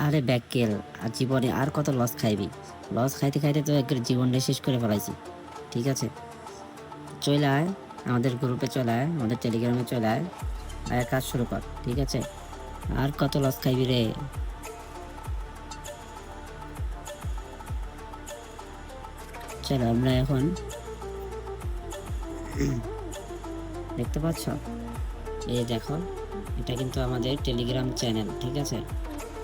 আরে ব্যাককেল, আর জীবনে আর কত লস খাইবি? লস খাইতে খাইতে তো একবার জীবনটা শেষ করে ফেলাইছি। ঠিক আছে, চলে আয় আমাদের গ্রুপে, চলে আয় আমাদের টেলিগ্রামে, চলে আয় আর কাজ শুরু কর। ঠিক আছে, আর কত লস খাইবি রে? চলো আমরা এখন দেখতে পাচ্ছ, এই দেখো, এটা কিন্তু আমাদের টেলিগ্রাম চ্যানেল। ঠিক আছে,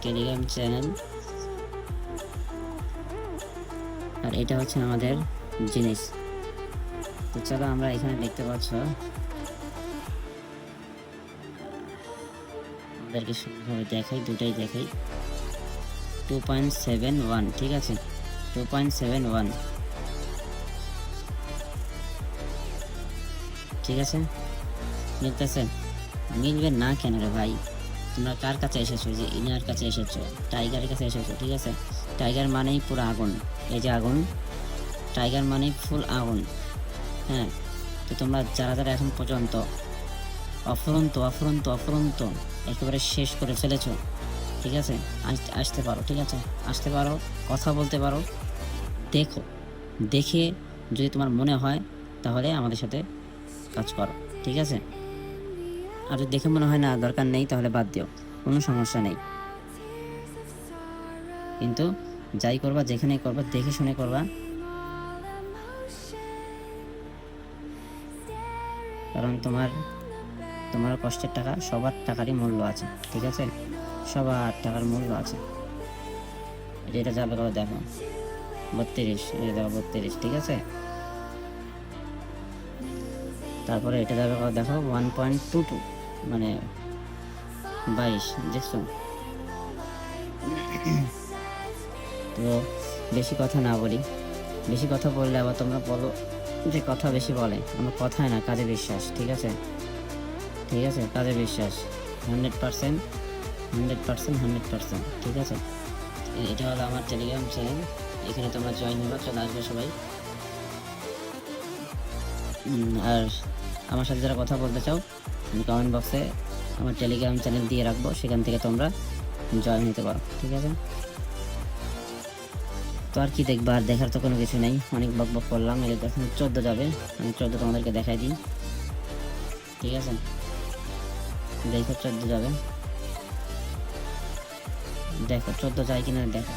টেলিগ্রাম চ্যানেল, আর এটা হচ্ছে আমাদের জিনিস। তো চলো আমরা এখানে দেখতে পাচ্ছ, আমাদেরকে সুন্দরভাবে দেখাই, দুটাই দেখাই। 2.71, ঠিক আছে, 2.71, ঠিক আছে, মিলতেছে? মিলবে না কেন রে ভাই? তোমরা কার কাছে এসেছো? যে ইনার কাছে এসেছো, টাইগারের কাছে এসেছো। ঠিক আছে, টাইগার মানেই পুরো আগুন, এই যে আগুন, টাইগার মানেই ফুল আগুন। হ্যাঁ, তো তোমরা যারা যারা এখন পর্যন্ত অফুরন্ত অফুরন্ত অফুরন্ত একেবারে শেষ করে ফেলেছো, ঠিক আছে, আসতে পারো। ঠিক আছে, আসতে পারো, কথা বলতে পারো, দেখো, দেখে যদি তোমার মনে হয় তাহলে আমাদের সাথে কাজ করো। ঠিক আছে, আর যদি দেখে মনে হয় না দরকার নেই, তাহলে বাদ দিও, কোনো সমস্যা নেই। কিন্তু যাই করবা, যেখানেই করবা, দেখে শুনে করবা, কারণ তোমার তোমার কষ্টের টাকা, সবার টাকারই মূল্য আছে। ঠিক আছে, সবার টাকার মূল্য আছে। এটা যাবে কত দেখো, 32, এটা দেখো 32, ঠিক আছে। তারপরে এটা যাবে কত দেখো, 1.22, মানে 22, দেখছো? তো বেশি কথা না বলি, বেশি কথা বললে আবার তোমরা বলো যে কথা বেশি বলে। আমার কথায় না, কাজে বিশ্বাস। ঠিক আছে, ঠিক আছে, কাজে বিশ্বাস 100%, 100%, 100%। ঠিক আছে, এটা হলো আমার টেলিগ্রাম চ্যানেল, এখানে তোমরা জয়েন হলো, চলে আসবে সবাই। আর আমার সাথে যারা কথা বলতে চাও, আমি কমেন্ট বক্সে আমার টেলিগ্রাম চ্যানেল দিয়ে রাখবো, সেখান থেকে তোমরা জয়েন হতে পারো। ঠিক আছে, তো আর কি দেখবা? আর দেখার তো কোনো কিছু নেই, অনেক বক বক করলাম। এটা এখন 14 যাবে, আমি 14 তোমাদেরকে দেখাই দিই। ঠিক আছে, দেখো 14 যাবে, দেখো 14 যায় কিনা, দেখো,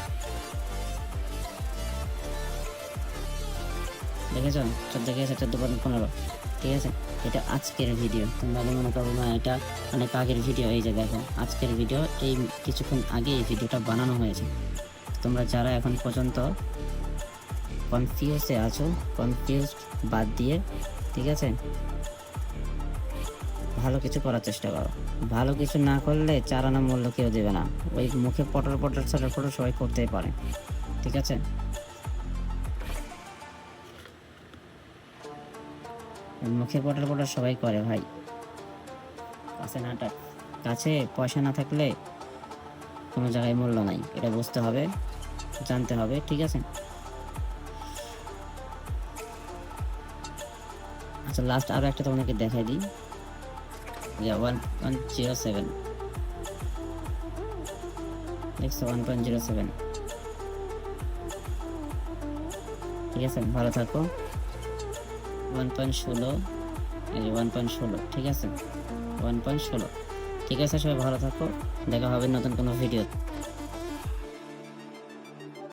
দেখেছো? 14 গেছে, 14.15। ঠিক আছে, এটা আজকের ভিডিও, তোমরা মনে করো না এটা অনেক আগের ভিডিও। এই যে দেখো, আজকের ভিডিও, এই কিছুক্ষণ আগে এই ভিডিওটা বানানো হয়েছে। তোমরা যারা এখন পর্যন্ত কনফিউজে আছো, কনফিউজ বাদ দিয়ে, ঠিক আছে, ভালো কিছু করার চেষ্টা করো। ভালো কিছু না করলে 4 আনা মূল্য কেউ দেবে না। ওই মুখে পটর পটর ছটর ফটর সবাই করতেই পারে। ঠিক আছে, মুখে পটর পটর সবাই করে ভাই, কাছে না, কাছে পয়সা না থাকলে কোনো জায়গায় মূল্য নাই, এটা বুঝতে হবে, জানতে হবে। ঠিক আছে, আচ্ছা লাস্ট আরও একটা তোমাদেরকে দেখাই দিই, 1.07, দেখছো? 1.07। ঠিক আছে, ভালো থাকো। 1.16, এই যে 1.16, ঠিক আছে, 1.16। ঠিক আছে, সবাই ভালো থাকো, দেখা হবে নতুন কোনো ভিডিও।